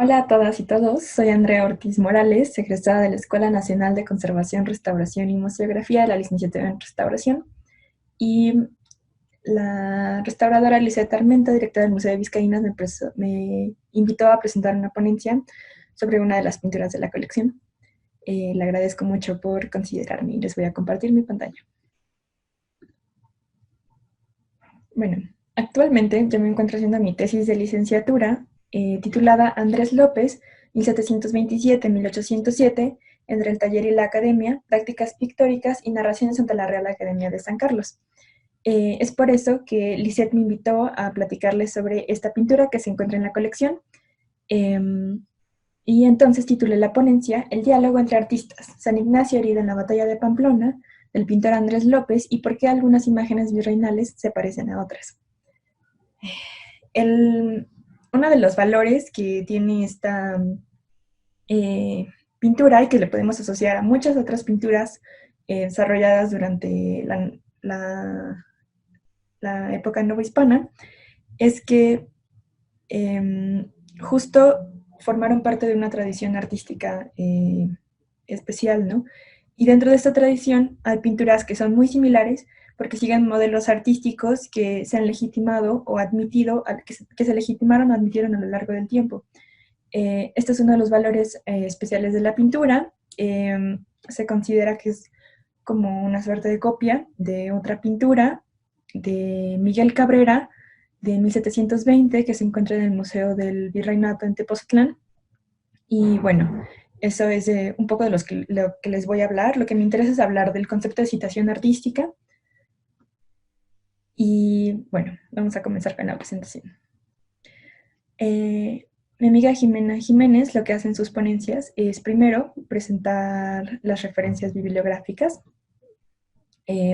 Hola a todas y todos, soy Andrea Ortiz Morales, egresada de la Escuela Nacional de Conservación, Restauración y Museografía de la licenciatura en Restauración, y la restauradora Lisette Armenta, directora del Museo de Vizcaínas, me invitó a presentar una ponencia sobre una de las pinturas de la colección. Le agradezco mucho por considerarme y les voy a compartir mi pantalla. Bueno, actualmente yo me encuentro haciendo mi tesis de licenciatura titulada Andrés López, 1727-1807, entre el taller y la academia, prácticas pictóricas y narraciones ante la Real Academia de San Carlos. Es por eso que Lisette me invitó a platicarles sobre esta pintura que se encuentra en la colección. Y entonces titulé la ponencia El diálogo entre artistas, San Ignacio herido en la batalla de Pamplona, del pintor Andrés López, y por qué algunas imágenes virreinales se parecen a otras. El, uno de los valores que tiene esta pintura y que le podemos asociar a muchas otras pinturas desarrolladas durante la época novohispana es que justo formaron parte de una tradición artística especial, ¿no? Y dentro de esta tradición hay pinturas que son muy similares porque siguen modelos artísticos que se han legitimado o admitido, que se legitimaron o admitieron a lo largo del tiempo. Este es uno de los valores especiales de la pintura. Se considera que es como una suerte de copia de otra pintura de Miguel Cabrera de 1720 que se encuentra en el Museo del Virreinato en Tepoztlán. Y bueno, eso es un poco de lo que les voy a hablar. Lo que me interesa es hablar del concepto de citación artística. Y bueno, vamos a comenzar con la presentación. Mi amiga Jimena Jiménez lo que hace en sus ponencias es primero presentar las referencias bibliográficas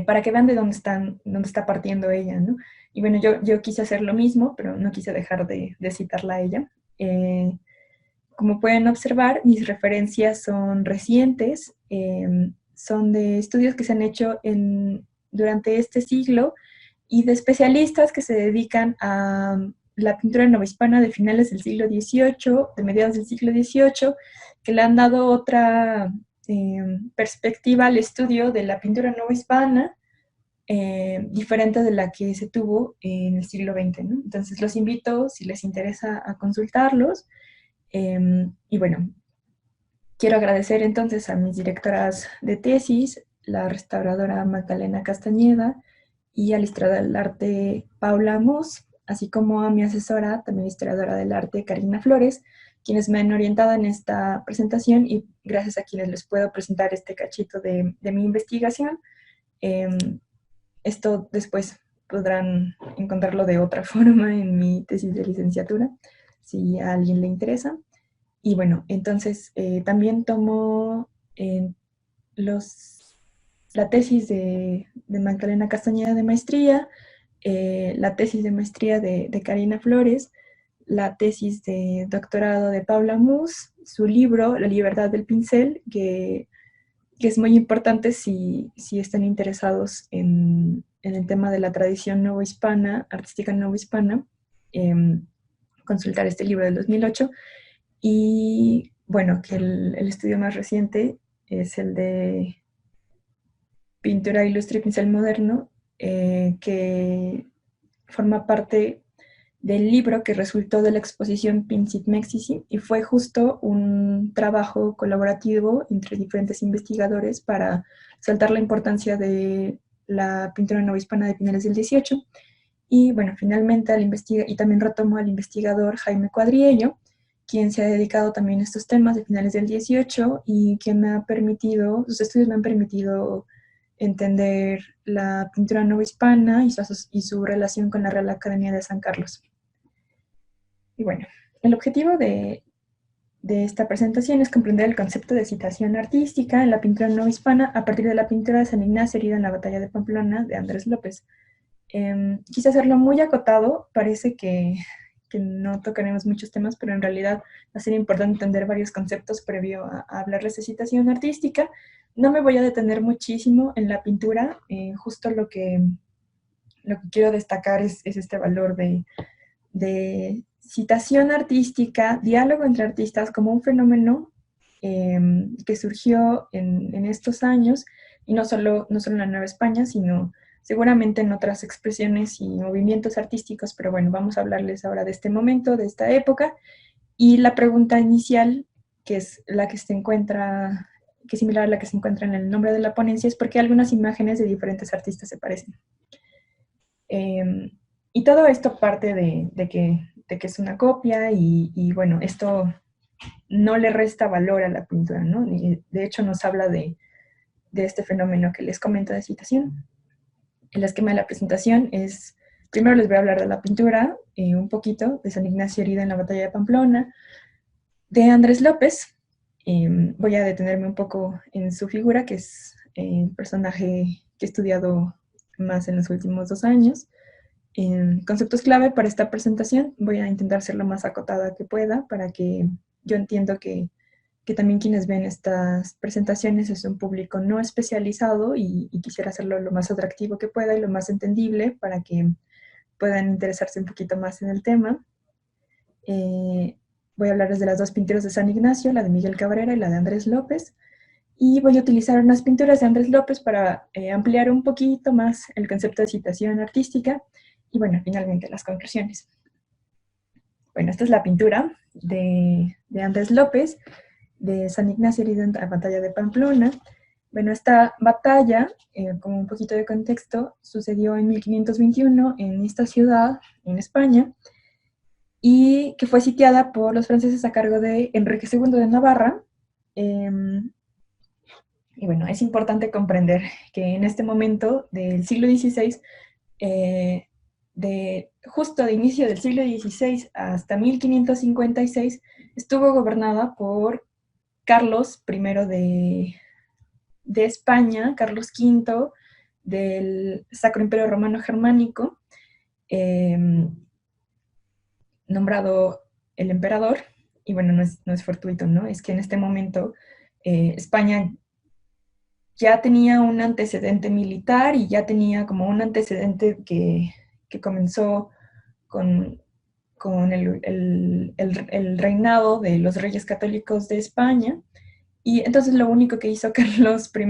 para que vean de dónde está partiendo ella, ¿no? Y bueno, yo quise hacer lo mismo, pero no quise dejar de citarla a ella. Como pueden observar, mis referencias son recientes, son de estudios que se han hecho durante este siglo y de especialistas que se dedican a la pintura novohispana de finales del siglo XVIII, de mediados del siglo XVIII, que le han dado otra perspectiva al estudio de la pintura novohispana, diferente de la que se tuvo en el siglo XX, ¿no? Entonces los invito, si les interesa, a consultarlos. Y bueno, quiero agradecer entonces a mis directoras de tesis, la restauradora Magdalena Castañeda y a la historiadora del arte Paula Mus, así como a mi asesora, también historiadora del arte Karina Flores, quienes me han orientado en esta presentación y gracias a quienes les puedo presentar este cachito de mi investigación. Eh, Esto después podrán encontrarlo de otra forma en mi tesis de licenciatura, si a alguien le interesa. Y bueno, entonces también tomo los, la tesis de Magdalena Castañeda de maestría, la tesis de maestría de Karina Flores, la tesis de doctorado de Paula Mus, su libro La libertad del pincel, que es muy importante si están interesados en el tema de la tradición novohispana, artística novohispana, consultar este libro del 2008. Y bueno, que el estudio más reciente es el de pintura ilustre y pincel moderno, que forma parte del libro que resultó de la exposición Pincit Mexici y fue justo un trabajo colaborativo entre diferentes investigadores para saltar la importancia de la pintura novohispana de finales del 18. Y bueno, finalmente y también retomo al investigador Jaime Cuadriello, quien se ha dedicado también a estos temas de finales del 18 y que sus estudios me han permitido entender la pintura novohispana y su relación con la Real Academia de San Carlos. Y bueno, el objetivo de esta presentación es comprender el concepto de citación artística en la pintura novohispana a partir de la pintura de San Ignacio herida en la batalla de Pamplona de Andrés López. Quise hacerlo muy acotado, parece que no tocaremos muchos temas, pero en realidad va a ser importante entender varios conceptos previo a hablarles de citación artística. No me voy a detener muchísimo en la pintura, justo lo que quiero destacar es este valor de citación artística, diálogo entre artistas como un fenómeno que surgió en estos años, y no solo en la Nueva España, sino seguramente en otras expresiones y movimientos artísticos, pero bueno, vamos a hablarles ahora de este momento, de esta época, y la pregunta inicial, que es la que se encuentra, que es similar a la que se encuentra en el nombre de la ponencia, es por qué algunas imágenes de diferentes artistas se parecen. Y todo esto parte de que es una copia y bueno, esto no le resta valor a la pintura, ¿no? Y de hecho nos habla de este fenómeno que les comento de citación. El esquema de la presentación es, primero les voy a hablar de la pintura, un poquito, de San Ignacio herido en la batalla de Pamplona, de Andrés López. Voy a detenerme un poco en su figura, que es un personaje que he estudiado más en los últimos 2 años. Conceptos clave para esta presentación, voy a intentar ser lo más acotada que pueda, para que yo entiendo que también quienes ven estas presentaciones es un público no especializado y quisiera hacerlo lo más atractivo que pueda y lo más entendible para que puedan interesarse un poquito más en el tema. Voy a hablarles de las 2 pinturas de San Ignacio, la de Miguel Cabrera y la de Andrés López, y voy a utilizar unas pinturas de Andrés López para ampliar un poquito más el concepto de citación artística, y bueno, finalmente las conclusiones. Bueno, esta es la pintura de Andrés López, de San Ignacio herido en la batalla de Pamplona. Bueno, esta batalla, como un poquito de contexto, sucedió en 1521 en esta ciudad, en España, y que fue sitiada por los franceses a cargo de Enrique II de Navarra. Y bueno, es importante comprender que en este momento del siglo XVI, justo de inicio del siglo XVI hasta 1556, estuvo gobernada por Carlos I de España, Carlos V del Sacro Imperio Romano Germánico, nombrado el emperador. Y bueno, no es fortuito, ¿no? Es que en este momento España ya tenía un antecedente militar y ya tenía como un antecedente que comenzó con el reinado de los reyes católicos de España. Y entonces lo único que hizo Carlos I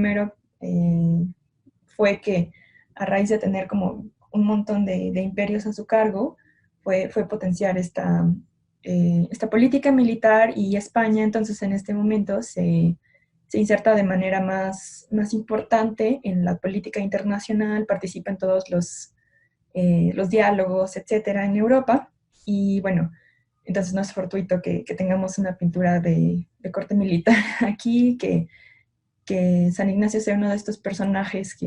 fue que, a raíz de tener como un montón de imperios a su cargo, fue potenciar esta política militar, y España entonces en este momento se inserta de manera más importante en la política internacional, participa en todos los diálogos, etcétera, en Europa. Y bueno, entonces no es fortuito que tengamos una pintura de corte militar aquí, que San Ignacio sea uno de estos personajes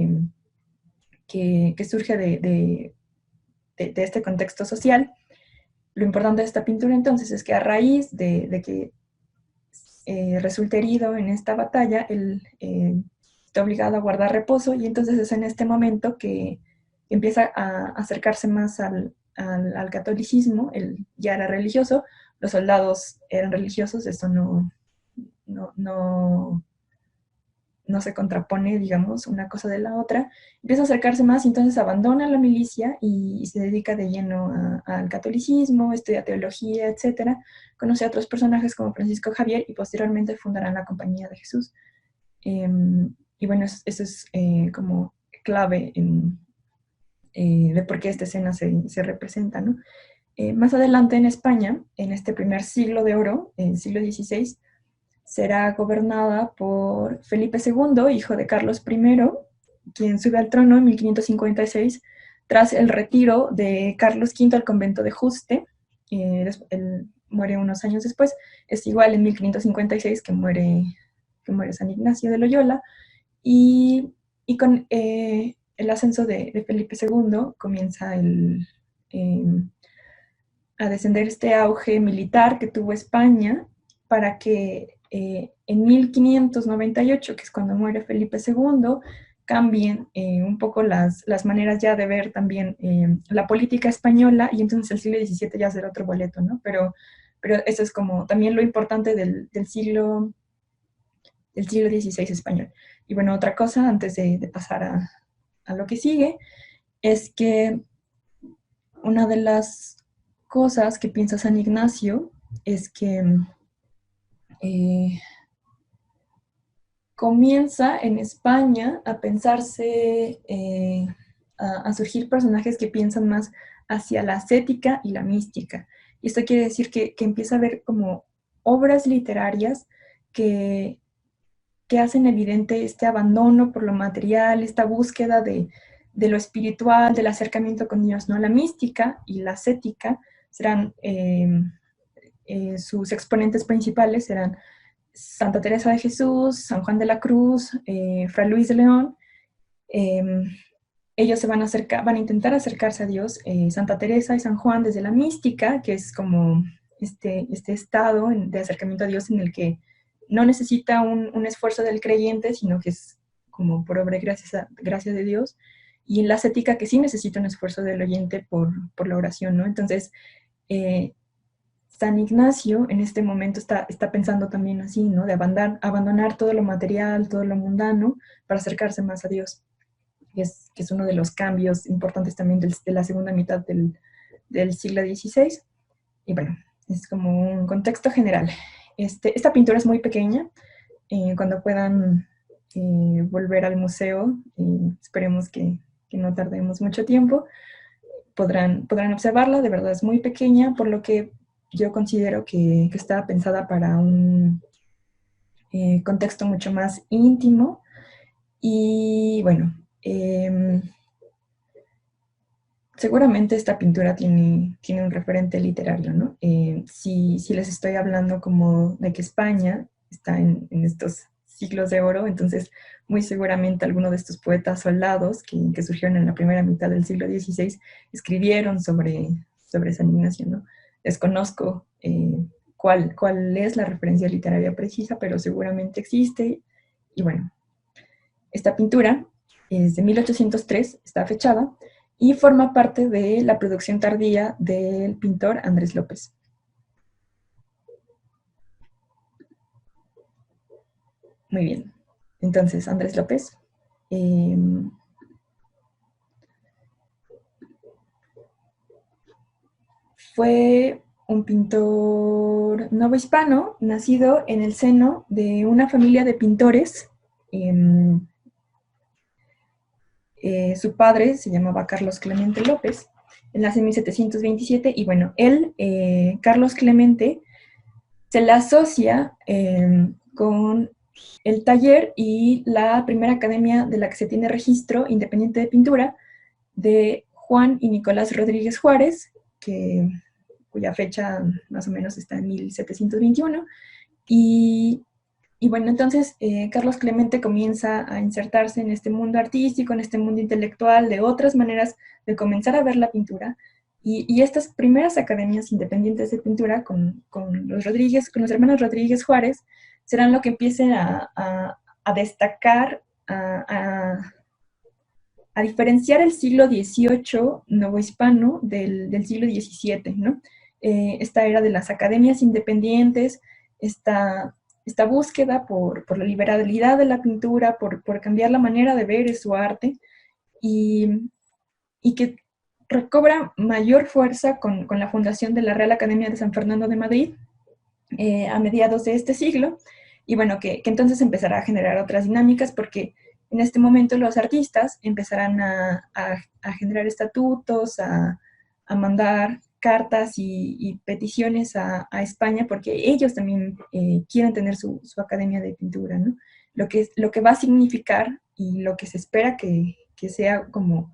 que surge de este contexto social. Lo importante de esta pintura entonces es que a raíz de que resulta herido en esta batalla, él está obligado a guardar reposo, y entonces es en este momento que empieza a acercarse más al catolicismo. Él ya era religioso, los soldados eran religiosos, esto no se contrapone, digamos, una cosa de la otra. Empieza a acercarse más y entonces abandona la milicia y se dedica de lleno al catolicismo, estudia teología, etcétera. Conoce a otros personajes como Francisco Javier y posteriormente fundarán la Compañía de Jesús. Y bueno, eso es como clave de por qué esta escena se representa, ¿no? Más adelante en España, en este primer siglo de oro, en el siglo XVI, será gobernada por Felipe II, hijo de Carlos I, quien sube al trono en 1556 tras el retiro de Carlos V al convento de Juste. Él muere unos años después. Es igual en 1556 que muere San Ignacio de Loyola. Y con el ascenso de Felipe II comienza a descender este auge militar que tuvo España, para que en 1598, que es cuando muere Felipe II, cambien un poco las maneras ya de ver también la política española, y entonces el siglo XVII ya será otro boleto, ¿no? Pero eso es como también lo importante del siglo XVI español. Y bueno, otra cosa antes de pasar a lo que sigue, es que una de las cosas que piensa San Ignacio es que comienza en España a pensarse, a surgir personajes que piensan más hacia la ascética y la mística. Y esto quiere decir que empieza a haber como obras literarias que hacen evidente este abandono por lo material, esta búsqueda de lo espiritual, del acercamiento con Dios, ¿no? La mística y la ascética serán, sus exponentes principales serán Santa Teresa de Jesús, San Juan de la Cruz, Fray Luis de León. Ellos se van a acercar, van a intentar acercarse a Dios, Santa Teresa y San Juan, desde la mística, que es como este estado de acercamiento a Dios en el que no necesita un esfuerzo del creyente, sino que es como por obra y gracia de Dios, y en la ascética, que sí necesita un esfuerzo del oyente por la oración, ¿no? Entonces, San Ignacio en este momento está pensando también así, ¿no? De abandonar todo lo material, todo lo mundano, para acercarse más a Dios, que es uno de los cambios importantes también de la segunda mitad del siglo XVI. Y bueno, es como un contexto general. Esta pintura es muy pequeña. Cuando puedan volver al museo, esperemos que no tardemos mucho tiempo, podrán observarla. De verdad es muy pequeña, por lo que yo considero que está pensada para un contexto mucho más íntimo. Y bueno, seguramente esta pintura tiene un referente literario, ¿no? Si les estoy hablando como de que España está en estos siglos de oro, entonces muy seguramente alguno de estos poetas soldados que surgieron en la primera mitad del siglo XVI escribieron sobre San Ignacio, ¿no? Desconozco cuál es la referencia literaria precisa, pero seguramente existe. Y bueno, esta pintura es de 1803, está fechada, y forma parte de la producción tardía del pintor Andrés López. Muy bien. Entonces, Andrés López fue un pintor novohispano, nacido en el seno de una familia de pintores. Su padre se llamaba Carlos Clemente López, él nace en 1727, y bueno, él, Carlos Clemente, se le asocia con el taller y la primera academia de la que se tiene registro independiente de pintura de Juan y Nicolás Rodríguez Juárez, cuya fecha más o menos está en 1721. Y bueno, entonces Carlos Clemente comienza a insertarse en este mundo artístico, en este mundo intelectual, de otras maneras de comenzar a ver la pintura. Y estas primeras academias independientes de pintura con los hermanos Rodríguez Juárez, serán lo que empiecen a destacar, a diferenciar el siglo XVIII novohispano del siglo XVII, ¿no? Esta era de las academias independientes, esta búsqueda por la liberalidad de la pintura, por cambiar la manera de ver su arte, y que recobra mayor fuerza con la fundación de la Real Academia de San Fernando de Madrid a mediados de este siglo. Y bueno, que entonces empezará a generar otras dinámicas, porque en este momento los artistas empezarán a generar estatutos, a mandar cartas y peticiones a España, porque ellos también quieren tener su academia de pintura, ¿no? Lo que va a significar, y lo que se espera que sea como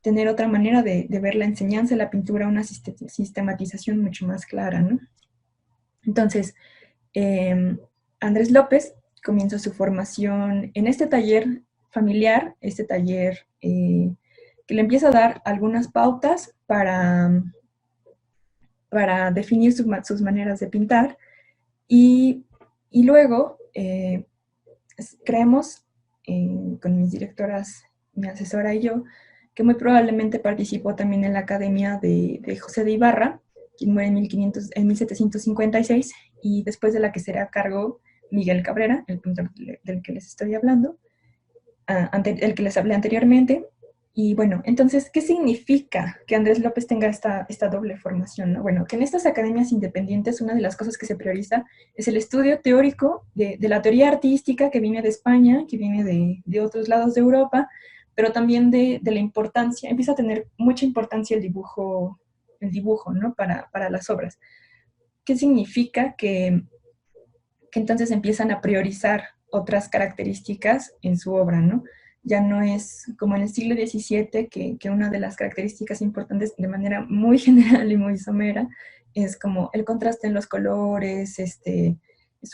tener otra manera de ver la enseñanza de la pintura, una sistematización mucho más clara, ¿no? Entonces, Andrés López comienza su formación en este taller familiar, este taller que le empieza a dar algunas pautas para definir sus maneras de pintar, y luego creemos, con mis directoras, mi asesora y yo, que muy probablemente participó también en la academia de José de Ibarra, quien muere en 1756, y después de la que será a cargo Miguel Cabrera, el pintor del que les estoy hablando, el que les hablé anteriormente. Y bueno, entonces, ¿qué significa que Andrés López tenga esta doble formación, ¿no? Bueno, que en estas academias independientes una de las cosas que se prioriza es el estudio teórico de la teoría artística que viene de España, que viene de otros lados de Europa, pero también de la importancia, empieza a tener mucha importancia el dibujo, ¿no? Para las obras. ¿Qué significa que entonces empiezan a priorizar otras características en su obra, ¿no? Ya no es como en el siglo XVII, que una de las características importantes de manera muy general y muy somera es como el contraste en los colores, es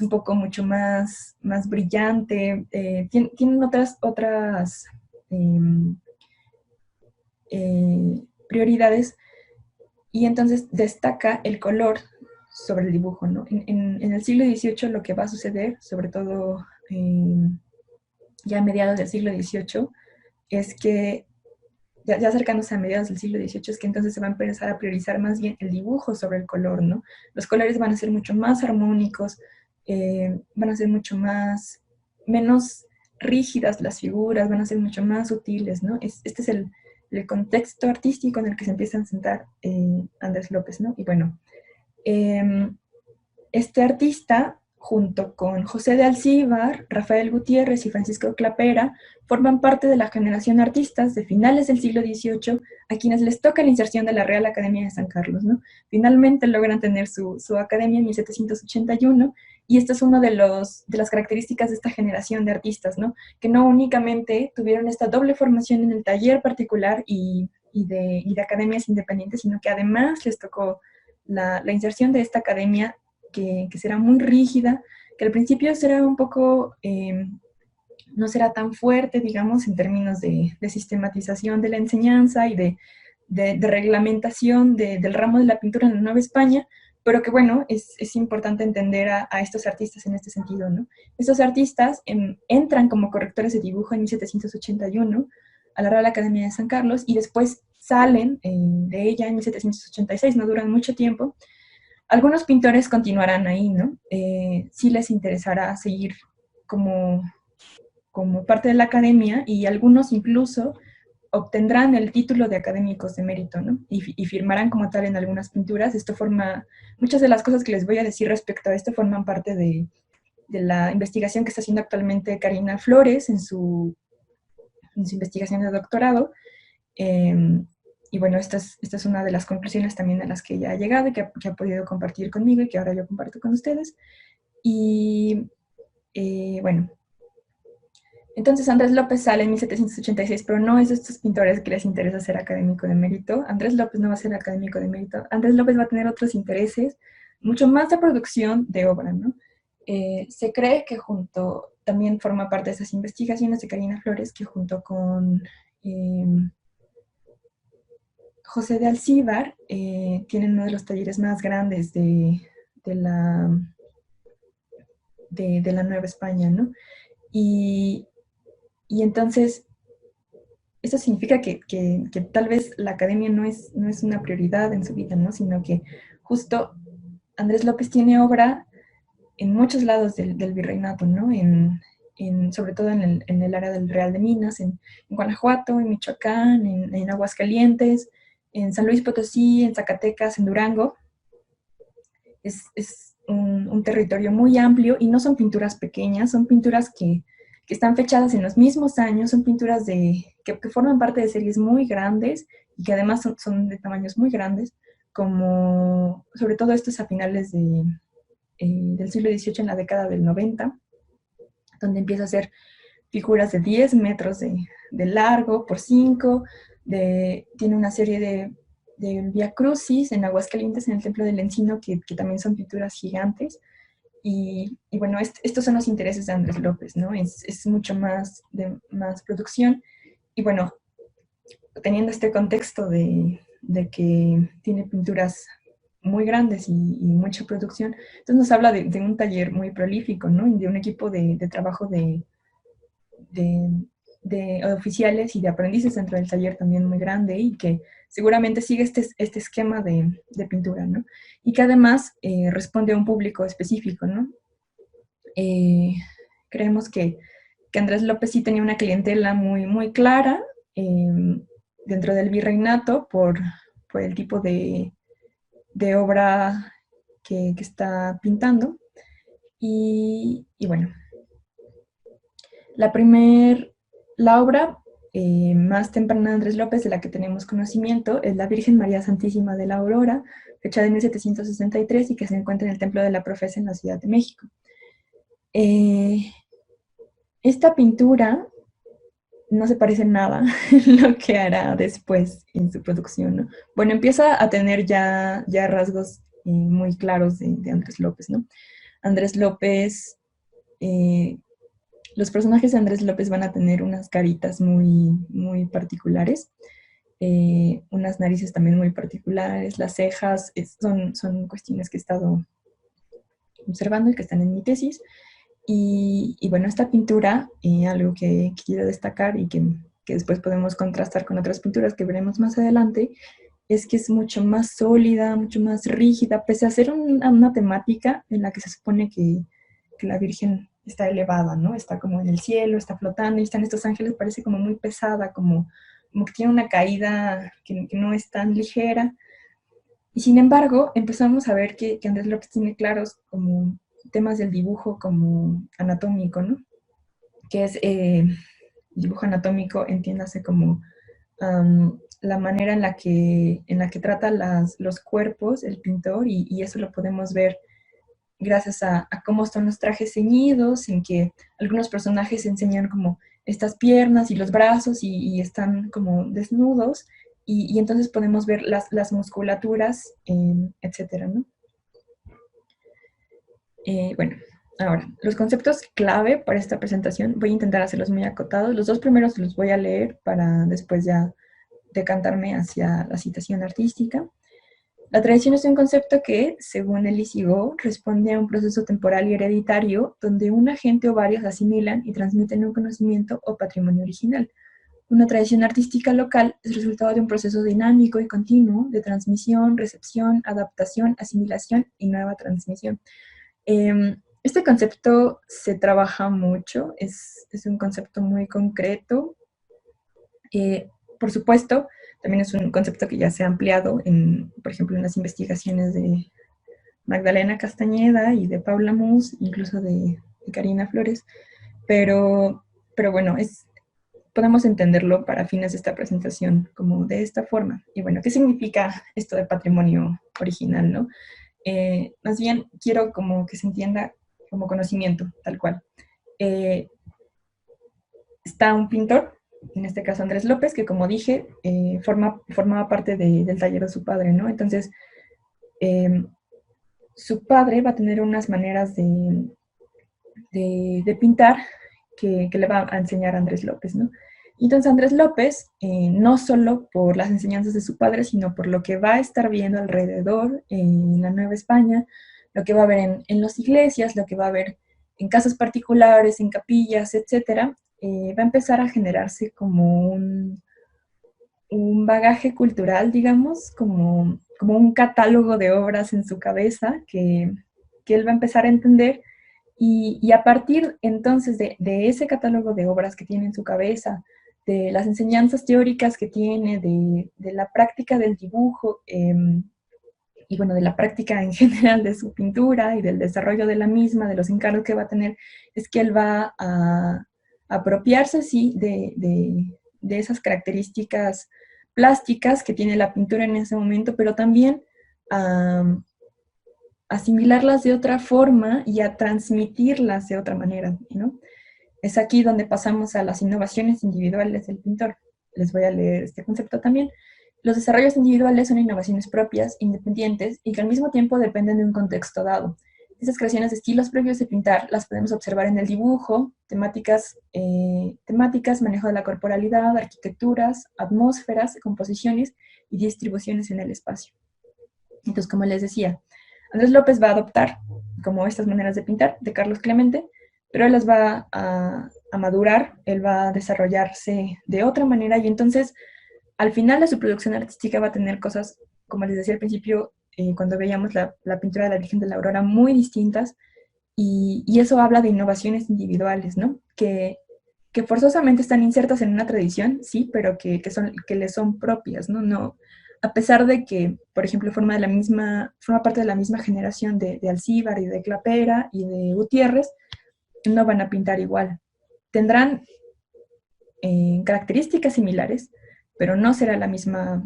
un poco mucho más brillante, tienen otras eh, prioridades y entonces destaca el color sobre el dibujo, ¿no? En el siglo XVIII lo que va a suceder, sobre todo ya a mediados del siglo XVIII, es que, ya acercándose a mediados del siglo XVIII, es que entonces se va a empezar a priorizar más bien el dibujo sobre el color, ¿no? Los colores van a ser mucho más armónicos, van a ser menos rígidas las figuras, van a ser mucho más sutiles, ¿no? Este es el contexto artístico en el que se empieza a sentar Andrés López, ¿no? Y bueno, eh, este artista, junto con José de Alcíbar, Rafael Gutiérrez y Francisco Clapera, forman parte de la generación de artistas de finales del siglo XVIII a quienes les toca la inserción de la Real Academia de San Carlos, ¿no? Finalmente logran tener su academia en 1781 y esta es una de las características de esta generación de artistas, ¿no? Que no únicamente tuvieron esta doble formación en el taller particular y de academias independientes, sino que además les tocó la inserción de esta academia que será muy rígida, que al principio será un poco, no será tan fuerte, digamos, en términos de sistematización de la enseñanza y de reglamentación del ramo de la pintura en la Nueva España, pero que bueno, es importante entender a estos artistas en este sentido, ¿no? Estos artistas entran como correctores de dibujo en 1781 a la Real Academia de San Carlos y después salen de ella en 1786, no duran mucho tiempo. Algunos pintores continuarán ahí, ¿no? Sí les interesará seguir como, como parte de la academia y algunos incluso obtendrán el título de académicos de mérito, ¿no? Y firmarán como tal en algunas pinturas. Muchas de las cosas que les voy a decir respecto a esto forman parte de la investigación que está haciendo actualmente Karina Flores en su investigación de doctorado. Eh, y bueno, esta es una de las conclusiones también a las que ella ha llegado y que ha podido compartir conmigo y que ahora yo comparto con ustedes. Y bueno, entonces Andrés López sale en 1786, pero no es de estos pintores que les interesa ser académico de mérito. Andrés López no va a ser académico de mérito. Andrés López va a tener otros intereses, mucho más de producción de obra, ¿no? Se cree que también forma parte de esas investigaciones de Karina Flores, que junto con José de Alcíbar tienen uno de los talleres más grandes de la, de la Nueva España, ¿no? Y, y entonces, esto significa que tal vez la academia no es una prioridad en su vida, ¿no? Sino que justo Andrés López tiene obra en muchos lados del virreinato, ¿no? Sobre todo en el área del Real de Minas, en Guanajuato, en Michoacán, en Aguascalientes, en San Luis Potosí, en Zacatecas, en Durango. Es un territorio muy amplio y no son pinturas pequeñas, son pinturas que están fechadas en los mismos años, son pinturas que forman parte de series muy grandes y que además son de tamaños muy grandes, como sobre todo estos a finales del siglo XVIII, en la década del 90, donde empieza a hacer figuras de 10 metros de largo por 5, tiene una serie de Via Crucis en Aguascalientes, en el Templo del Encino, que también son pinturas gigantes. Y bueno, estos son los intereses de Andrés López, ¿no? Es mucho más producción. Y bueno, teniendo este contexto de que tiene pinturas muy grandes y mucha producción, entonces nos habla de un taller muy prolífico, ¿no? Y de un equipo de trabajo de, de oficiales y de aprendices dentro del taller también muy grande y que seguramente sigue este esquema de pintura, ¿no? Y que además responde a un público específico, ¿no? Eh, creemos que Andrés López sí tenía una clientela muy, muy clara, dentro del virreinato por el tipo de obra que está pintando. Y bueno, la obra más temprana de Andrés López, de la que tenemos conocimiento, es la Virgen María Santísima de la Aurora, fecha de 1763 y que se encuentra en el Templo de la Profesa en la Ciudad de México. Esta pintura no se parece en nada en lo que hará después en su producción, ¿no? Bueno, empieza a tener ya rasgos muy claros de Andrés López, ¿no? Andrés López, los personajes de Andrés López van a tener unas caritas muy particulares, unas narices también muy particulares, las cejas, son cuestiones que he estado observando y que están en mi tesis. Y bueno, esta pintura, algo que quiero destacar y que después podemos contrastar con otras pinturas que veremos más adelante, es que es mucho más sólida, mucho más rígida, pese a ser una temática en la que se supone que la Virgen está elevada, ¿no? Está como en el cielo, está flotando y están estos ángeles, parece como muy pesada, como que tiene una caída que no es tan ligera. Y sin embargo, empezamos a ver que Andrés López tiene claros como temas del dibujo como anatómico, ¿no? Que es dibujo anatómico, entiéndase como la manera en la que trata los cuerpos el pintor, y eso lo podemos ver gracias a cómo están los trajes ceñidos, en que algunos personajes enseñan como estas piernas y los brazos y están como desnudos, y entonces podemos ver las musculaturas, etcétera, ¿no? Bueno, ahora, los conceptos clave para esta presentación, voy a intentar hacerlos muy acotados. Los dos primeros los voy a leer para después ya decantarme hacia la citación artística. La tradición es un concepto que, según Elis y Go, responde a un proceso temporal y hereditario donde un agente o varios asimilan y transmiten un conocimiento o patrimonio original. Una tradición artística local es resultado de un proceso dinámico y continuo de transmisión, recepción, adaptación, asimilación y nueva transmisión. Este concepto se trabaja mucho, es un concepto muy concreto. Por supuesto, también es un concepto que ya se ha ampliado, por ejemplo, en las investigaciones de Magdalena Castañeda y de Paula Mus, incluso de Karina Flores, pero bueno, podemos entenderlo para fines de esta presentación como de esta forma. Y bueno, ¿qué significa esto de patrimonio original, no? Más bien quiero como que se entienda como conocimiento, tal cual. Está un pintor, en este caso Andrés López, que como dije, formaba parte del taller de su padre, ¿no? Entonces, su padre va a tener unas maneras de pintar que le va a enseñar a Andrés López, ¿no? Entonces Andrés López, no solo por las enseñanzas de su padre, sino por lo que va a estar viendo alrededor en la Nueva España, lo que va a ver en las iglesias, lo que va a ver en casas particulares, en capillas, etcétera, va a empezar a generarse como un bagaje cultural, digamos, como un catálogo de obras en su cabeza que él va a empezar a entender, y a partir entonces de ese catálogo de obras que tiene en su cabeza, de las enseñanzas teóricas que tiene, de la práctica del dibujo, y bueno, de la práctica en general de su pintura y del desarrollo de la misma, de los encargos que va a tener, es que él va a apropiarse, sí, de esas características plásticas que tiene la pintura en ese momento, pero también a asimilarlas de otra forma y a transmitirlas de otra manera, ¿no? Es aquí donde pasamos a las innovaciones individuales del pintor. Les voy a leer este concepto también. Los desarrollos individuales son innovaciones propias, independientes y que al mismo tiempo dependen de un contexto dado. Estas creaciones de estilos propios de pintar las podemos observar en el dibujo, temáticas, manejo de la corporalidad, arquitecturas, atmósferas, composiciones y distribuciones en el espacio. Entonces, como les decía, Andrés López va a adoptar como estas maneras de pintar de Carlos Clemente, pero él las va a madurar, él va a desarrollarse de otra manera, y entonces al final de su producción artística va a tener cosas, como les decía al principio, cuando veíamos la pintura de la Virgen de la Aurora, muy distintas, y eso habla de innovaciones individuales, ¿no? Que que forzosamente están insertas en una tradición, sí, pero que les son propias, ¿no? No, a pesar de que, por ejemplo, forma parte de la misma generación de Alcíbar y de Clapera y de Gutiérrez, no van a pintar igual. Tendrán características similares, pero no será la misma,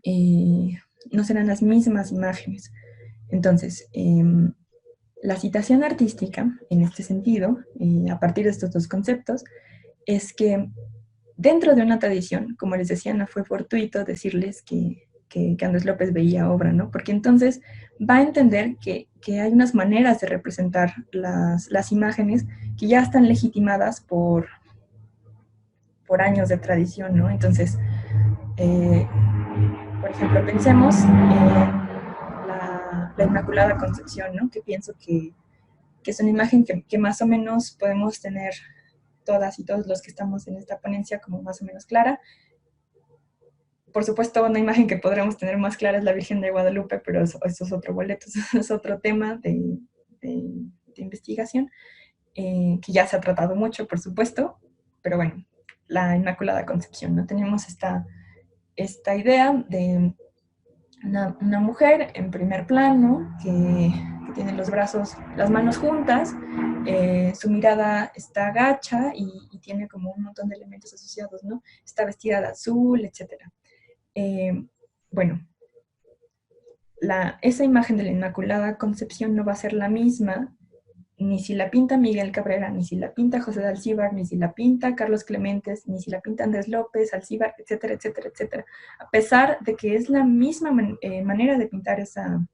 no serán las mismas imágenes. Entonces, la citación artística, en este sentido, a partir de estos dos conceptos, es que dentro de una tradición, como les decía, no fue fortuito decirles que Andrés López veía obra, ¿no? Porque entonces va a entender que hay unas maneras de representar las imágenes que ya están legitimadas por años de tradición, ¿no? Entonces, eh, por ejemplo, pensemos en la Inmaculada Concepción, ¿no? Que pienso que es una imagen que más o menos podemos tener todas y todos los que estamos en esta ponencia como más o menos clara. Por supuesto, una imagen que podremos tener más clara es la Virgen de Guadalupe, pero eso es otro boleto, eso es otro tema de investigación, que ya se ha tratado mucho, por supuesto, pero bueno, la Inmaculada Concepción, ¿no? Tenemos esta idea de una mujer en primer plano que tiene los brazos, las manos juntas, su mirada está gacha y tiene como un montón de elementos asociados, ¿no? Está vestida de azul, etcétera. Bueno, esa imagen de la Inmaculada Concepción no va a ser la misma ni si la pinta Miguel Cabrera, ni si la pinta José de Alcíbar, ni si la pinta Carlos Clementes, ni si la pinta Andrés López, Alcíbar, etcétera, etcétera, etcétera. A pesar de que es la misma manera de pintar esa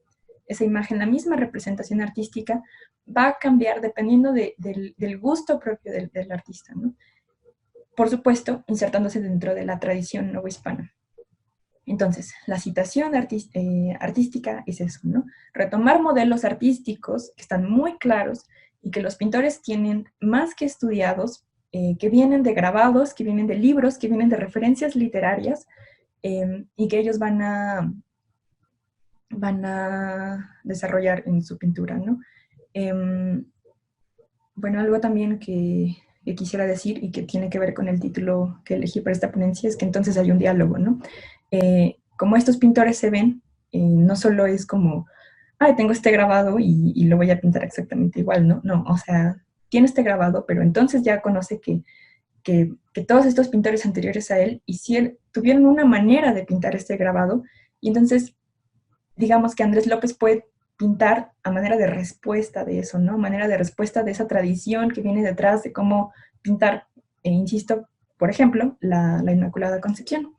imagen, la misma representación artística, va a cambiar dependiendo del gusto propio del artista, ¿no? Por supuesto, insertándose dentro de la tradición novohispana. Entonces, la citación artística es eso, ¿no? Retomar modelos artísticos que están muy claros y que los pintores tienen más que estudiados, que vienen de grabados, que vienen de libros, que vienen de referencias literarias, y que ellos van a desarrollar en su pintura, ¿no? Bueno, algo también que quisiera decir y que tiene que ver con el título que elegí para esta ponencia es que entonces hay un diálogo, ¿no? Como estos pintores se ven, no solo es como, ay, tengo este grabado y lo voy a pintar exactamente igual, ¿no? No, o sea, tiene este grabado, pero entonces ya conoce que todos estos pintores anteriores a él tuvieron una manera de pintar este grabado, y entonces digamos que Andrés López puede pintar a manera de respuesta de eso, ¿no? Manera de respuesta de esa tradición que viene detrás de cómo pintar, insisto, por ejemplo, la Inmaculada Concepción.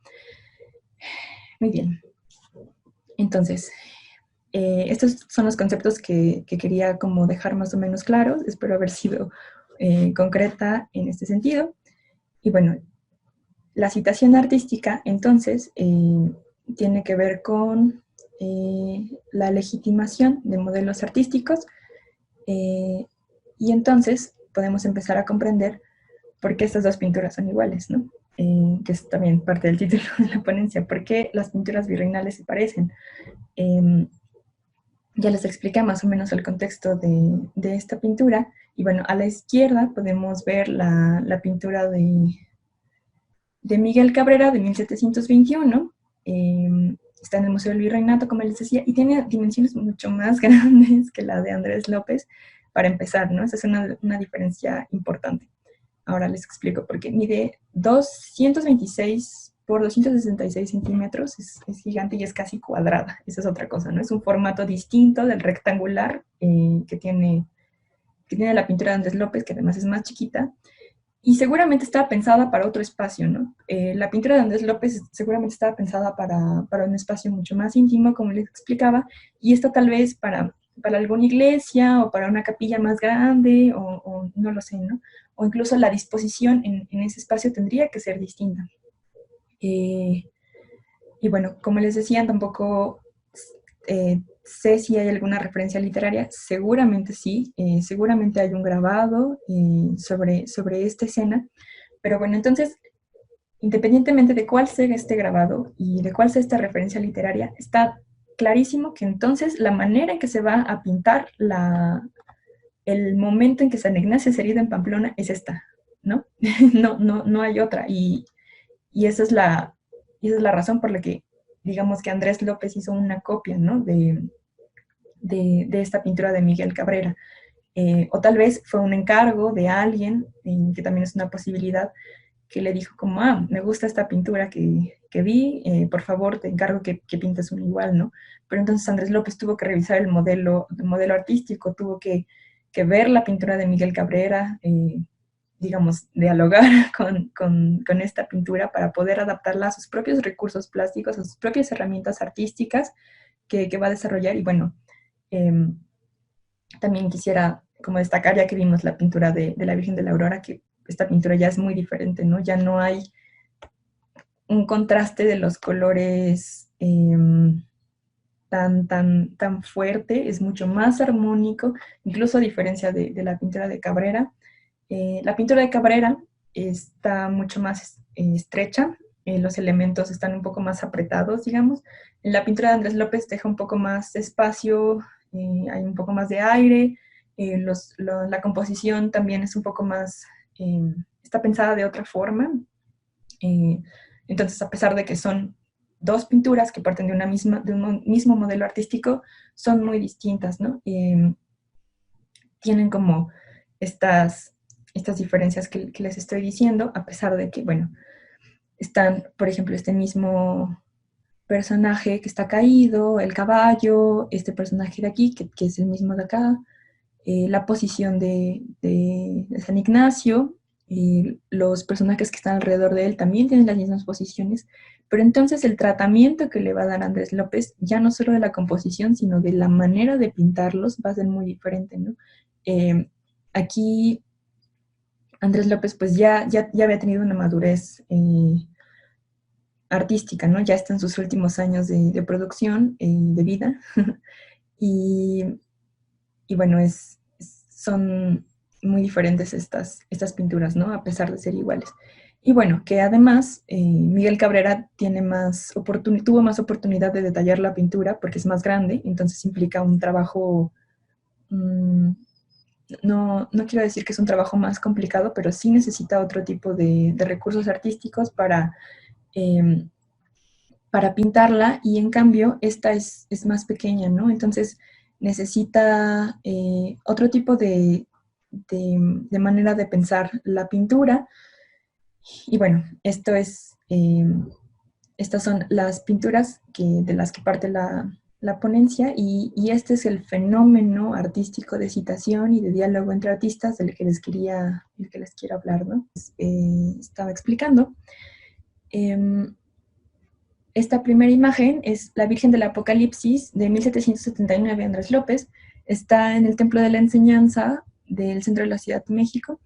Muy bien. Entonces, estos son los conceptos que quería como dejar más o menos claros. Espero haber sido concreta en este sentido. Y bueno, la citación artística, entonces, tiene que ver con la legitimación de modelos artísticos, y entonces podemos empezar a comprender por qué estas dos pinturas son iguales, ¿no? Que es también parte del título de la ponencia, por qué las pinturas virreinales se parecen. Ya les expliqué más o menos el contexto de esta pintura, y bueno, a la izquierda podemos ver la pintura de Miguel Cabrera de 1721, está en el Museo del Virreinato, como les decía, y tiene dimensiones mucho más grandes que la de Andrés López, para empezar, ¿no? Esa es una diferencia importante. Ahora les explico, porque mide 226 por 266 centímetros, es gigante y es casi cuadrada, esa es otra cosa, ¿no? Es un formato distinto del rectangular que tiene la pintura de Andrés López, que además es más chiquita, y seguramente estaba pensada para otro espacio, ¿no? La pintura de Andrés López seguramente estaba pensada para un espacio mucho más íntimo, como les explicaba, y esto tal vez para alguna iglesia o para una capilla más grande, o no lo sé, ¿no? O incluso la disposición en ese espacio tendría que ser distinta. Y bueno, como les decía, tampoco sé si hay alguna referencia literaria, seguramente sí, seguramente hay un grabado sobre esta escena, pero bueno, entonces, independientemente de cuál sea este grabado y de cuál sea esta referencia literaria, está clarísimo que entonces la manera en que se va a pintar el momento en que San Ignacio es herido en Pamplona es esta. ¿no? No hay otra. Y esa es la razón por la que, digamos que Andrés López hizo una copia, ¿no? De esta pintura de Miguel Cabrera. O tal vez fue un encargo de alguien, que también es una posibilidad, que le dijo como, me gusta esta pintura que vi, por favor te encargo que pintes una igual, ¿no? Pero entonces Andrés López tuvo que revisar el modelo artístico, tuvo que ver la pintura de Miguel Cabrera, digamos, dialogar con esta pintura para poder adaptarla a sus propios recursos plásticos, a sus propias herramientas artísticas que va a desarrollar. Y bueno, eh, también quisiera como destacar, ya que vimos la pintura de la Virgen de la Aurora, que esta pintura ya es muy diferente, ¿no? Ya no hay un contraste de los colores tan fuerte, es mucho más armónico, incluso a diferencia de la pintura de Cabrera. La pintura de Cabrera está mucho más estrecha, los elementos están un poco más apretados, digamos. En la pintura de Andrés López deja un poco más espacio, hay un poco más de aire, la composición también es un poco más, está pensada de otra forma. Eh, entonces, a pesar de que son dos pinturas que parten de un mismo modelo artístico, son muy distintas, ¿no? Tienen como estas diferencias que les estoy diciendo, a pesar de que, bueno, están, por ejemplo, este mismo personaje que está caído, el caballo, este personaje de aquí, que es el mismo de acá, la posición de San Ignacio, los personajes que están alrededor de él también tienen las mismas posiciones, pero entonces el tratamiento que le va a dar Andrés López, ya no solo de la composición, sino de la manera de pintarlos, va a ser muy diferente, ¿no? Aquí Andrés López pues ya había tenido una madurez artística, ¿no? Ya está en sus últimos años de producción, de vida, y, y bueno, son muy diferentes estas pinturas, ¿no? A pesar de ser iguales. Y bueno, que además Miguel Cabrera tuvo más oportunidad de detallar la pintura porque es más grande, entonces implica un trabajo, mmm, no quiero decir que es un trabajo más complicado, pero sí necesita otro tipo de recursos artísticos eh, para pintarla, y en cambio esta es más pequeña, ¿no? Entonces necesita otro tipo de manera de pensar la pintura. Y bueno, estas son las pinturas de las que parte la ponencia, y este es el fenómeno artístico de citación y de diálogo entre artistas del que les quiero hablar, ¿no? Estaba explicando. Esta primera imagen es la Virgen del Apocalipsis de 1779, Andrés López. Está en el Templo de la Enseñanza del centro de la Ciudad de México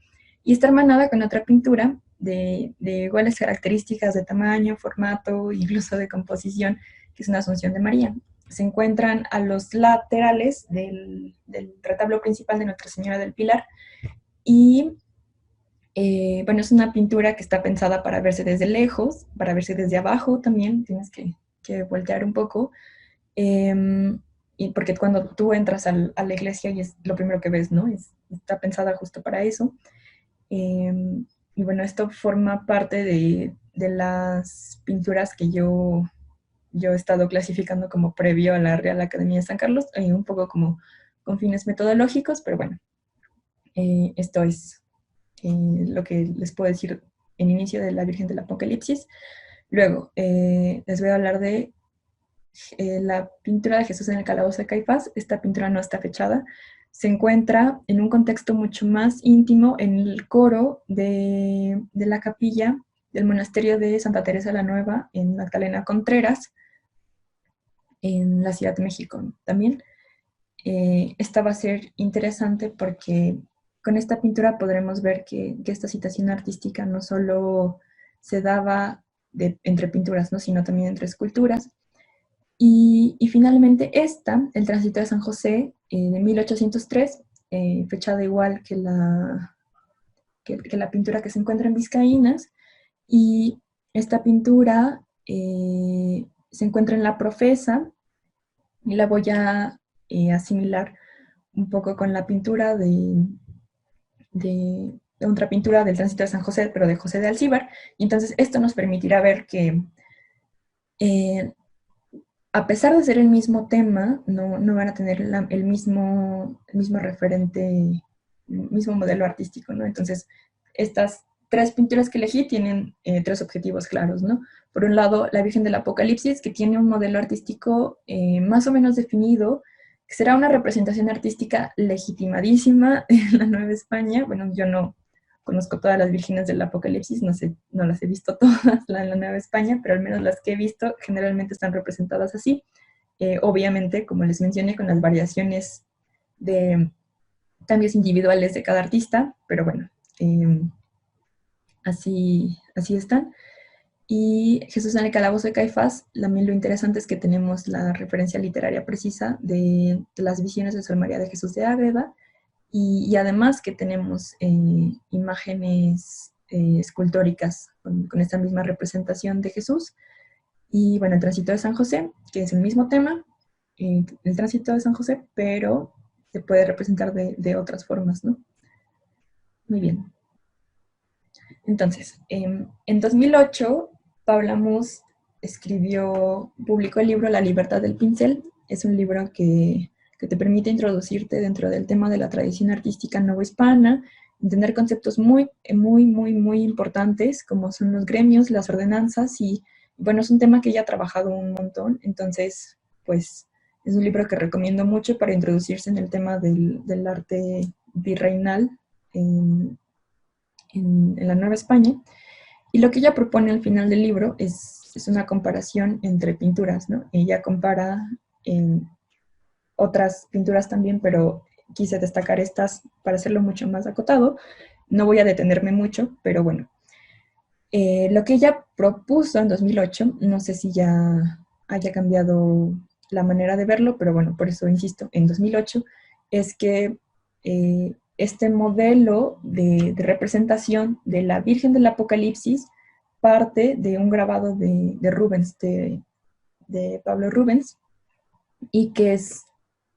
y está hermanada con otra pintura de iguales características de tamaño, formato, incluso de composición, que es una Asunción de María. Se encuentran a los laterales del retablo principal de Nuestra Señora del Pilar, y bueno, es una pintura que está pensada para verse desde lejos, para verse desde abajo también, tienes que voltear un poco, y porque cuando tú entras a la iglesia y es lo primero que ves, ¿no? Está pensada justo para eso. Y bueno, esto forma parte de las pinturas que yo he estado clasificando como previo a la Real Academia de San Carlos, un poco como con fines metodológicos, pero bueno, esto es lo que les puedo decir en inicio de la Virgen del Apocalipsis. Luego, les voy a hablar de la pintura de Jesús en el calabozo de Caifás. Esta pintura no está fechada. Se encuentra en un contexto mucho más íntimo en el coro de la capilla del monasterio de Santa Teresa la Nueva en Magdalena Contreras, en la Ciudad de México también. Esta va a ser interesante porque con esta pintura podremos ver que esta citación artística no solo se daba entre pinturas, ¿no? Sino también entre esculturas. Y finalmente el Tránsito de San José, de 1803, fechada igual que la pintura que se encuentra en Vizcaínas, y esta pintura se encuentra en La Profesa, y la voy a asimilar un poco con la pintura de otra pintura del Tránsito de San José, pero de José de Alcíbar. Y entonces esto nos permitirá ver que a pesar de ser el mismo tema, no van a tener el mismo referente, el mismo modelo artístico, ¿no? Entonces, estas tres pinturas que elegí tienen tres objetivos claros, ¿no? Por un lado, la Virgen del Apocalipsis, que tiene un modelo artístico más o menos definido, que será una representación artística legitimadísima en la Nueva España. Bueno, yo no conozco todas las vírgenes del Apocalipsis, no sé, no las he visto todas en la Nueva España, pero al menos las que he visto generalmente están representadas así. Obviamente, como les mencioné, con las variaciones de cambios individuales de cada artista, pero bueno, así están. Y Jesús en el calabozo de Caifás, también lo interesante es que tenemos la referencia literaria precisa de las visiones de Sor María de Jesús de Ágreda, y además que tenemos imágenes escultóricas con esta misma representación de Jesús. Y bueno, el tránsito de San José, que es el mismo tema, el tránsito de San José, pero se puede representar de otras formas, ¿no? Muy bien. Entonces, en 2008, Paula Mus publicó el libro La libertad del pincel. Es un libro que te permite introducirte dentro del tema de la tradición artística novohispana, entender conceptos muy importantes, como son los gremios, las ordenanzas, y bueno, es un tema que ella ha trabajado un montón. Entonces, pues, es un libro que recomiendo mucho para introducirse en el tema del arte virreinal en la Nueva España. Y lo que ella propone al final del libro es una comparación entre pinturas, ¿no? Ella compara otras pinturas también, pero quise destacar estas para hacerlo mucho más acotado. No voy a detenerme mucho, pero bueno. Lo que ella propuso en 2008, no sé si ya haya cambiado la manera de verlo, pero bueno, por eso insisto, en 2008, es que este modelo de representación de la Virgen del Apocalipsis parte de un grabado de Rubens, de Pablo Rubens, y que es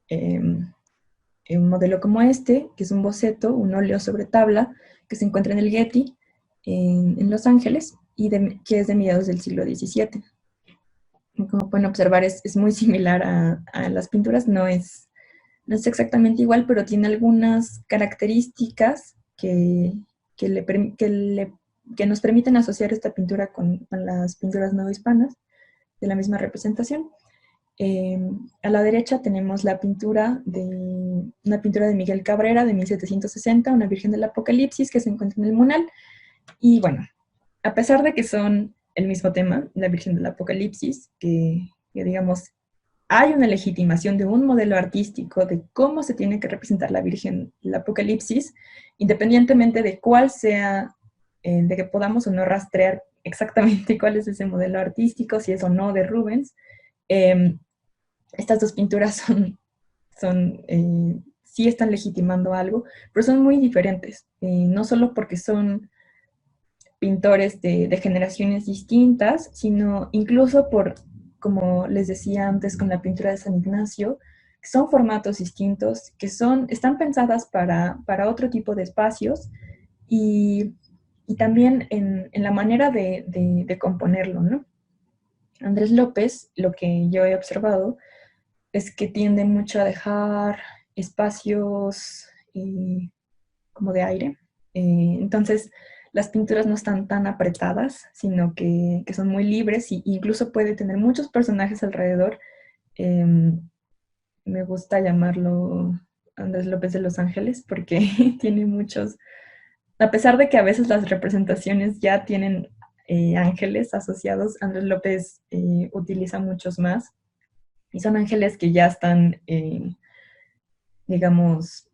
un modelo como este, que es un boceto, un óleo sobre tabla, que se encuentra en el Getty, en Los Ángeles, y que es de mediados del siglo XVII. Como pueden observar, es muy similar a las pinturas, no es exactamente igual, pero tiene algunas características que nos permiten asociar esta pintura con las pinturas novohispanas de la misma representación. A la derecha tenemos una pintura de Miguel Cabrera de 1760, una Virgen del Apocalipsis que se encuentra en el Munal. Y bueno, a pesar de que son el mismo tema, la Virgen del Apocalipsis, que digamos, hay una legitimación de un modelo artístico de cómo se tiene que representar la Virgen del Apocalipsis, independientemente de cuál sea, de que podamos o no rastrear exactamente cuál es ese modelo artístico, si es o no de Rubens. Estas dos pinturas sí están legitimando algo, pero son muy diferentes, no solo porque son pintores de generaciones distintas, sino incluso por, como les decía antes con la pintura de San Ignacio, que son formatos distintos, que están pensadas para otro tipo de espacios, y también en la manera de componerlo, ¿no? Andrés López, lo que yo he observado, es que tiende mucho a dejar espacios como de aire. Entonces, las pinturas no están tan apretadas, sino que son muy libres, y incluso puede tener muchos personajes alrededor. Eh, Me gusta llamarlo Andrés López de Los Ángeles porque tiene muchos, a pesar de que a veces las representaciones ya tienen ángeles asociados, Andrés López utiliza muchos más, y son ángeles que ya están, digamos,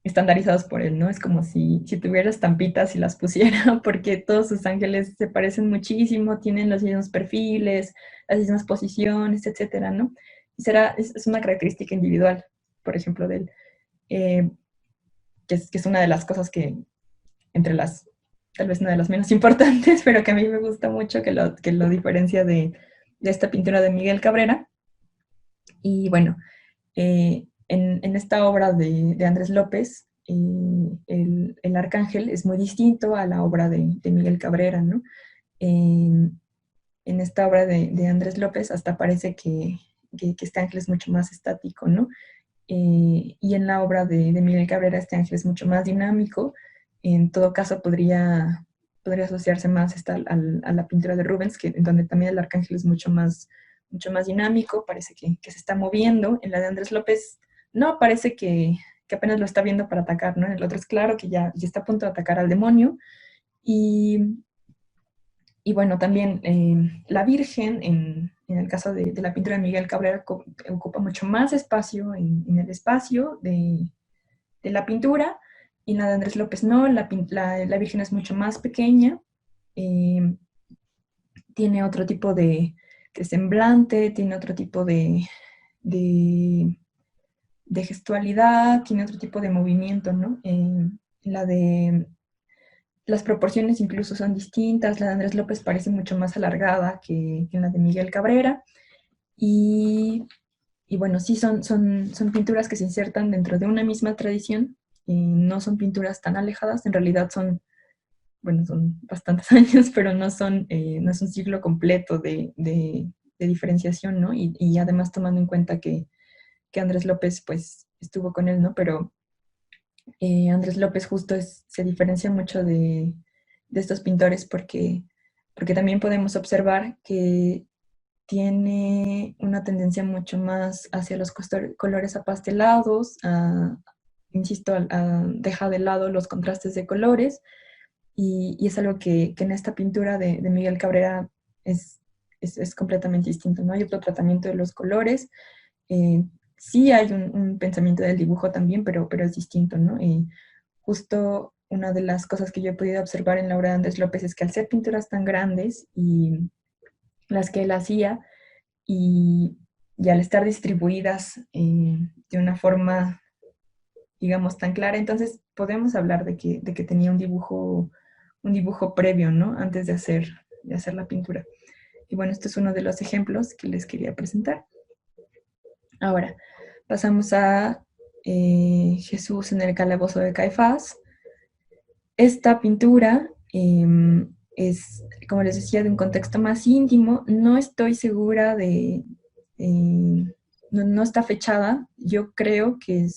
estandarizados por él, ¿no? Es como si tuviera estampitas y las pusiera, porque todos sus ángeles se parecen muchísimo, tienen los mismos perfiles, las mismas posiciones, etcétera, ¿no? Y es una característica individual, por ejemplo, de él, eh, que es una de las cosas tal vez una de las menos importantes, pero que a mí me gusta mucho, que lo diferencia de esta pintura de Miguel Cabrera. Y bueno, en esta obra de Andrés López, el arcángel es muy distinto a la obra de Miguel Cabrera, ¿no? En esta obra de Andrés López hasta parece que este ángel es mucho más estático, ¿no? Y en la obra de Miguel Cabrera este ángel es mucho más dinámico. En todo caso podría asociarse más a la pintura de Rubens, en donde también el arcángel es mucho más dinámico, parece que se está moviendo. En la de Andrés López no, parece que apenas lo está viendo para atacar, ¿no? En el otro es claro que ya está a punto de atacar al demonio. Y, y bueno, también la Virgen, en el caso de la pintura de Miguel Cabrera, ocupa mucho más espacio en el espacio de la pintura, y en la de Andrés López no, la Virgen es mucho más pequeña, eh, tiene otro tipo de semblante, tiene otro tipo de, de gestualidad, tiene otro tipo de movimiento, ¿no? La de las proporciones incluso son distintas, la de Andrés López parece mucho más alargada que la de Miguel Cabrera, y, y bueno, sí son pinturas que se insertan dentro de una misma tradición, no son pinturas tan alejadas, en realidad bueno, son bastantes años, pero no es un siglo completo de diferenciación, ¿no? Y además tomando en cuenta que Andrés López, pues, estuvo con él, ¿no? Pero Andrés López justo se diferencia mucho de estos pintores porque también podemos observar que tiene una tendencia mucho más hacia los colores apastelados, insisto, deja de lado los contrastes de colores, y es algo que en esta pintura de Miguel Cabrera es, es completamente distinto, ¿no? Hay otro tratamiento de los colores, eh, sí hay un pensamiento del dibujo también, pero es distinto, ¿no? Y justo una de las cosas que yo he podido observar en la obra de Andrés López es que al ser pinturas tan grandes y las que él hacía, y, y al estar distribuidas de una forma, digamos, tan clara, entonces podemos hablar de que tenía un dibujo previo, ¿no? Antes de hacer la pintura. Y bueno, este es uno de los ejemplos que les quería presentar. Ahora, pasamos a Jesús en el calabozo de Caifás. Esta pintura es, como les decía, de un contexto más íntimo. No estoy segura no está fechada. Yo creo que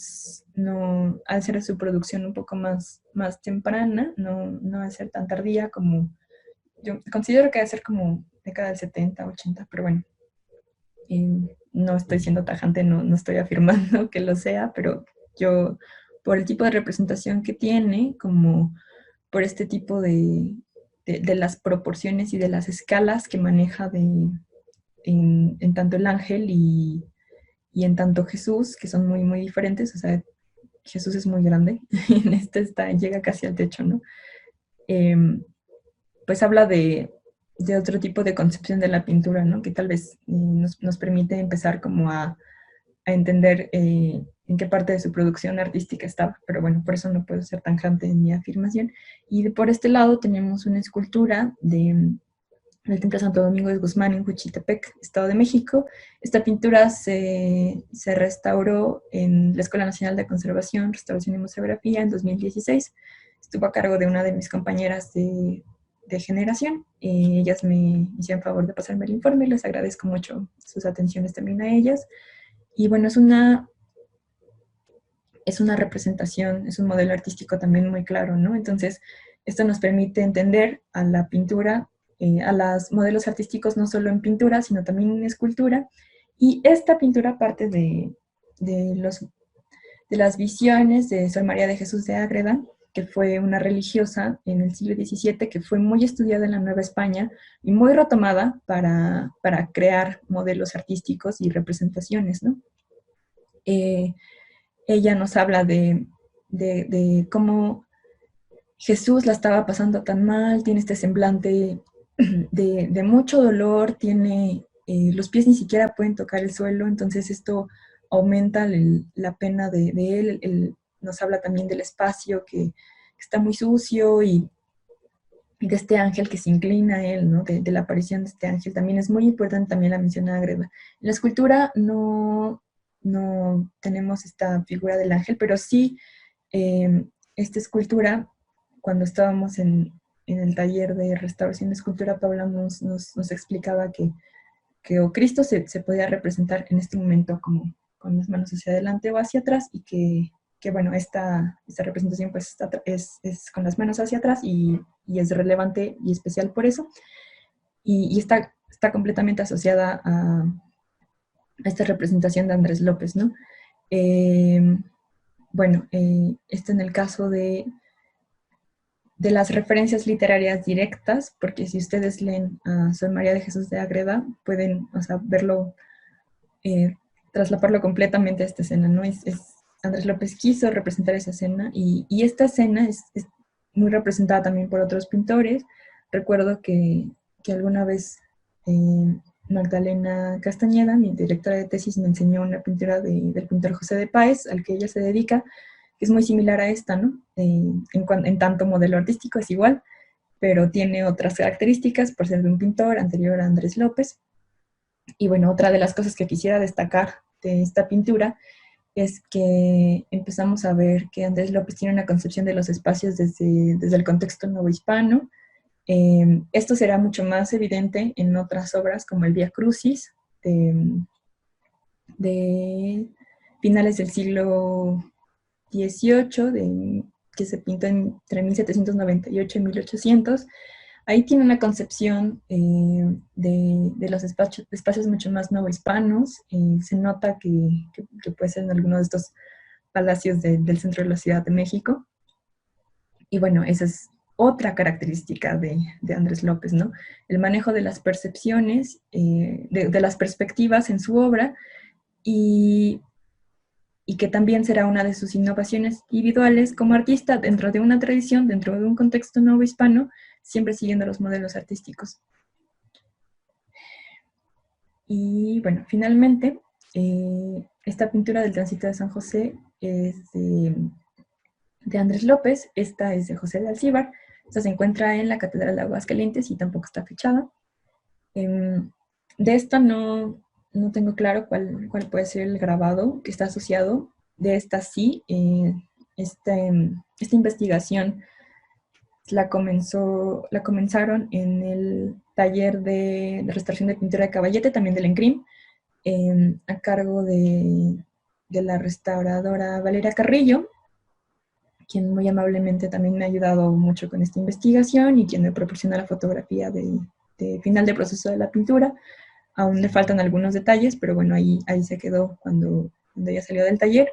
no, al ser su producción un poco más temprana, no va a ser tan tardía como, yo considero que debe ser como década del 70, 80, pero bueno, no estoy siendo tajante, no estoy afirmando que lo sea, pero yo, por el tipo de representación que tiene, como por este tipo de las proporciones y de las escalas que maneja en tanto el ángel y en tanto Jesús, que son muy diferentes, o sea, Jesús es muy grande, en este llega casi al techo, ¿no? Pues habla de otro tipo de concepción de la pintura, ¿no? Que tal vez nos permite empezar como a entender en qué parte de su producción artística estaba, pero bueno, por eso no puedo ser tajante en mi afirmación. Y por este lado tenemos una escultura del Templo Santo Domingo de Guzmán en Juchitepec, Estado de México. Esta pintura se restauró en la Escuela Nacional de Conservación, Restauración y Museografía en 2016. Estuvo a cargo de una de mis compañeras de generación. Ellas me hicieron favor de pasarme el informe y les agradezco mucho sus atenciones también a ellas. Y bueno, es una representación, es un modelo artístico también muy claro, ¿no? Entonces, esto nos permite entender a la pintura, a los modelos artísticos no solo en pintura, sino también en escultura. Y esta pintura parte de, los, de las visiones de Sor María de Jesús de Ágreda, que fue una religiosa en el siglo XVII, que fue muy estudiada en la Nueva España y muy retomada para crear modelos artísticos y representaciones, ¿no? Ella nos habla de cómo Jesús la estaba pasando tan mal, tiene este semblante de mucho dolor, tiene los pies ni siquiera pueden tocar el suelo, entonces esto aumenta la pena de él. Nos habla también del espacio que está muy sucio y de este ángel que se inclina a él, ¿no? De la aparición de este ángel. También es muy importante, también la menciona Greva. En la escultura no tenemos esta figura del ángel, pero sí Esta escultura, cuando estábamos en el taller de restauración de escultura, Paula nos explicaba que o Cristo se podía representar en este momento como con las manos hacia adelante o hacia atrás, y que bueno, esta representación pues es con las manos hacia atrás y es relevante y especial por eso, y está completamente asociada a esta representación de Andrés López, ¿no? Bueno, esto en el caso de las referencias literarias directas, porque si ustedes leen a Sor María de Jesús de Ágreda, pueden, o sea, verlo, traslaparlo completamente a esta escena, ¿no? Andrés López quiso representar esa escena, y esta escena es muy representada también por otros pintores. Recuerdo que alguna vez Magdalena Castañeda, mi directora de tesis, me enseñó una pintura del pintor José de Páez, al que ella se dedica, que es muy similar a esta, ¿no? En tanto modelo artístico es igual, pero tiene otras características por ser de un pintor anterior a Andrés López. Y bueno, otra de las cosas que quisiera destacar de esta pintura es que empezamos a ver que Andrés López tiene una concepción de los espacios desde el contexto novohispano. Esto será mucho más evidente en otras obras como el Vía Crucis, de finales del siglo XVIII, que se pintó entre 1798 y 1800. Ahí tiene una concepción de los espacios mucho más novohispanos. Se nota que puede ser en alguno de estos palacios del centro de la Ciudad de México. Y bueno, esa es otra característica de Andrés López, ¿no? El manejo de las percepciones, de las perspectivas en su obra, y que también será una de sus innovaciones individuales como artista dentro de una tradición, dentro de un contexto novohispano, siempre siguiendo los modelos artísticos. Y bueno, finalmente, esta pintura del Tránsito de San José es de Andrés López. Esta es de José de Alcíbar. Esta se encuentra en la Catedral de Aguascalientes y tampoco está fechada. De esta no tengo claro cuál puede ser el grabado que está asociado. De esta sí, esta investigación la comenzaron en el taller de restauración de pintura de Caballete, también del ENCRIM, a cargo de la restauradora Valeria Carrillo, quien muy amablemente también me ha ayudado mucho con esta investigación y quien me proporciona la fotografía de final de proceso de la pintura. Aún le faltan algunos detalles, pero bueno, ahí se quedó cuando ella salió del taller.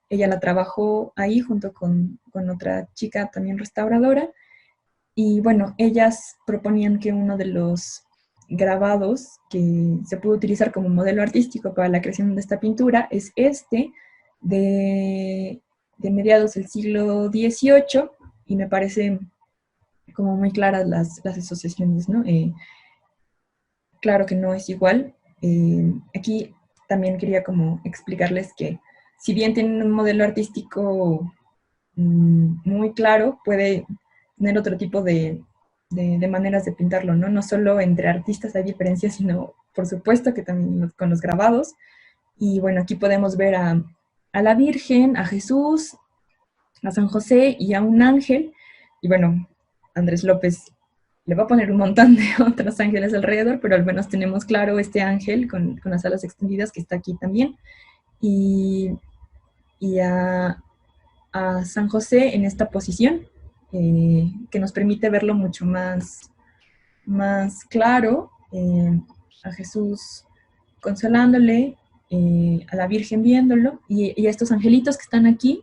Ella la trabajó ahí junto con otra chica también restauradora. Y bueno, ellas proponían que uno de los grabados que se pudo utilizar como modelo artístico para la creación de esta pintura es este, de mediados del siglo XVIII, y me parece como muy claras las asociaciones, ¿no? Claro que no es igual. Aquí también quería como explicarles que si bien tienen un modelo artístico muy claro, puede tener otro tipo de maneras de pintarlo, ¿no? No solo entre artistas hay diferencias, sino por supuesto que también con los grabados. Y bueno, aquí podemos ver a la Virgen, a Jesús, a San José y a un ángel. Y bueno, Andrés López le va a poner un montón de otros ángeles alrededor, pero al menos tenemos claro este ángel con las alas extendidas que está aquí también. Y, y a San José en esta posición, que nos permite verlo mucho más claro, a Jesús consolándole, a la Virgen viéndolo, y a estos angelitos que están aquí,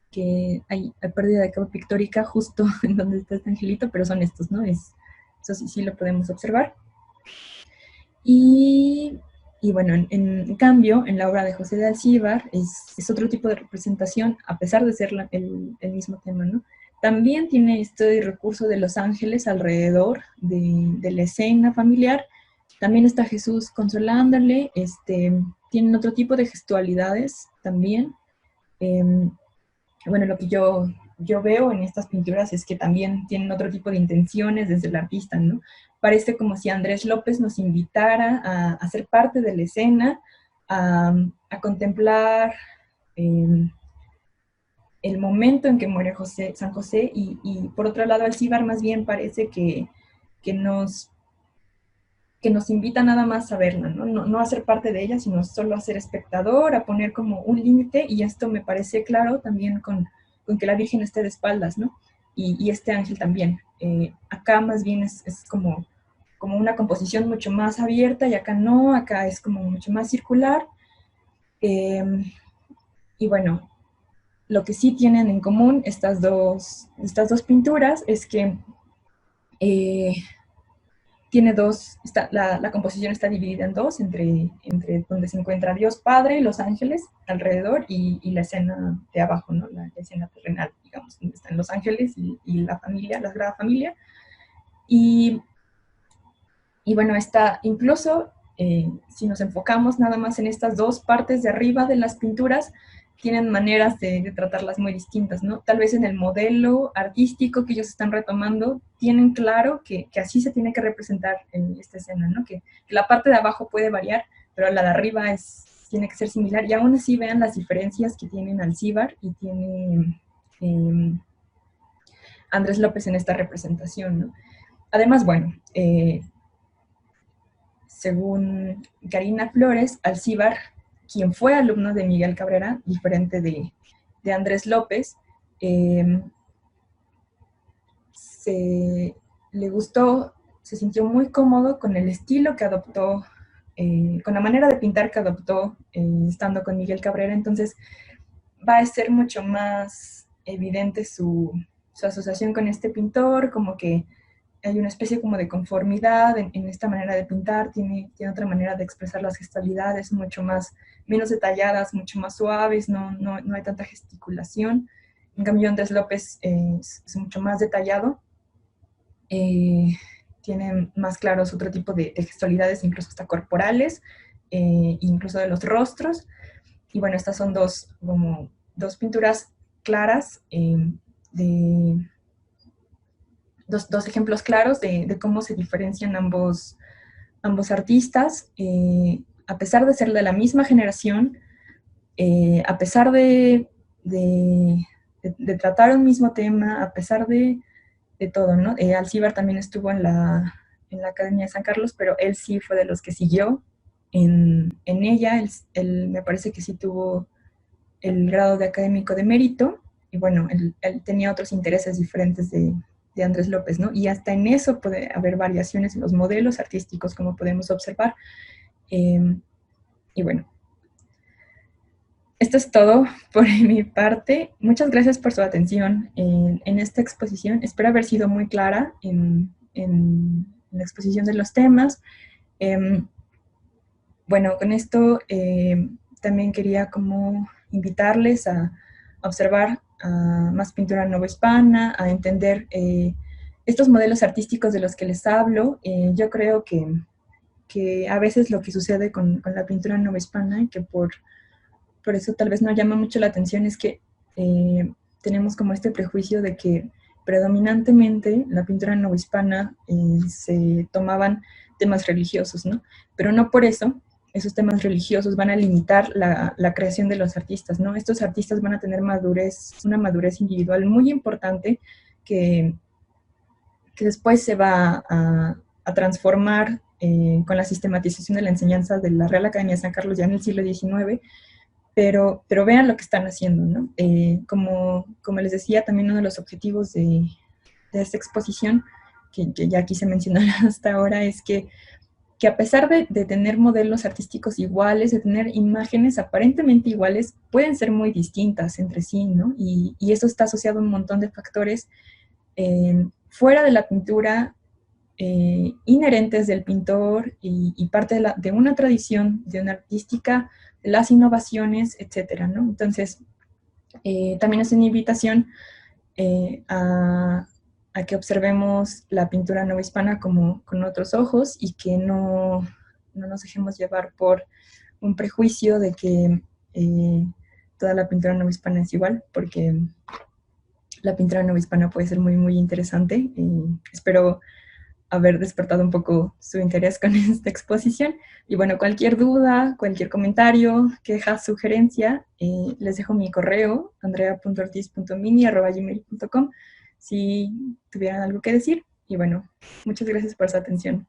que hay pérdida de capa pictórica justo en donde está este angelito, pero son estos, ¿no? Eso sí lo podemos observar. Y bueno, en cambio, en la obra de José de Alcíbar es otro tipo de representación, a pesar de ser el mismo tema, ¿no? También tiene este recurso de los ángeles alrededor de la escena familiar. También está Jesús consolándole. Tienen otro tipo de gestualidades también. Bueno, lo que yo veo en estas pinturas es que también tienen otro tipo de intenciones desde el artista, ¿no? Parece como si Andrés López nos invitara a ser parte de la escena, a contemplar el momento en que muere San José, y por otro lado Alcíbar más bien parece que nos invita nada más a verla, ¿no? No a ser parte de ella, sino solo a ser espectador, a poner como un límite, y esto me parece claro también con que la Virgen esté de espaldas, ¿no? Y este ángel también. Acá más bien es como una composición mucho más abierta, y acá no, acá es como mucho más circular. Eh, y bueno, lo que sí tienen en común estas dos pinturas es que eh, tiene dos, la composición está dividida en dos, entre donde se encuentra Dios Padre y los ángeles alrededor, y la escena de abajo, ¿no? La escena terrenal, digamos, donde están los ángeles y la familia, la Sagrada Familia. Y, y bueno, incluso si nos enfocamos nada más en estas dos partes de arriba de las pinturas, tienen maneras de tratarlas muy distintas, ¿no? Tal vez en el modelo artístico que ellos están retomando, tienen claro que así se tiene que representar en esta escena, ¿no? Que la parte de abajo puede variar, pero la de arriba tiene que ser similar, y aún así vean las diferencias que tienen Alcíbar y tiene Andrés López en esta representación, ¿no? Además, bueno, según Karina Flores, Alcíbar, quien fue alumno de Miguel Cabrera, diferente de Andrés López, le gustó, se sintió muy cómodo con el estilo que adoptó, con la manera de pintar que adoptó estando con Miguel Cabrera. Entonces va a ser mucho más evidente su asociación con este pintor, como que hay una especie como de conformidad en esta manera de pintar, tiene otra manera de expresar las gestualidades, menos detalladas, mucho más suaves, no hay tanta gesticulación. En cambio, Andrés López es mucho más detallado, tiene más claros otro tipo de gestualidades, incluso hasta corporales, incluso de los rostros. Y bueno, estas son dos pinturas claras, dos ejemplos claros de cómo se diferencian ambos artistas, a pesar de ser de la misma generación, a pesar de tratar un mismo tema, a pesar de todo, ¿no? Alcíbar también estuvo en la Academia de San Carlos, pero él sí fue de los que siguió en ella. Él me parece que sí tuvo el grado de académico de mérito, y bueno, él tenía otros intereses diferentes de Andrés López, ¿no? Y hasta en eso puede haber variaciones en los modelos artísticos, como podemos observar. Y bueno, esto es todo por mi parte. Muchas gracias por su atención en esta exposición. Espero haber sido muy clara en la exposición de los temas. Bueno, con esto también quería como invitarles a observar más pintura novohispana, a entender estos modelos artísticos de los que les hablo. Yo creo que a veces lo que sucede con la pintura novohispana, y que por eso tal vez no llama mucho la atención, es que tenemos como este prejuicio de que predominantemente la pintura novohispana se tomaban temas religiosos, ¿no? Pero no por eso esos temas religiosos van a limitar la creación de los artistas, ¿no? Estos artistas van a tener una madurez individual muy importante que después se va a transformar con la sistematización de la enseñanza de la Real Academia de San Carlos ya en el siglo XIX, pero vean lo que están haciendo, ¿no? Como les decía, también uno de los objetivos de esta exposición, que ya quise mencionar hasta ahora, es que a pesar de tener modelos artísticos iguales, de tener imágenes aparentemente iguales, pueden ser muy distintas entre sí, ¿no? Y eso está asociado a un montón de factores fuera de la pintura, inherentes del pintor, y parte de una tradición, de una artística, de las innovaciones, etcétera, ¿no? Entonces, también es una invitación a que observemos la pintura novohispana como con otros ojos, y que no nos dejemos llevar por un prejuicio de que toda la pintura novohispana es igual, porque la pintura novohispana puede ser muy, muy interesante. Espero haber despertado un poco su interés con esta exposición. Y bueno, cualquier duda, cualquier comentario, queja, sugerencia, les dejo mi correo, andrea.ortiz.mini@gmail.com, si tuvieran algo que decir. Y bueno, muchas gracias por su atención.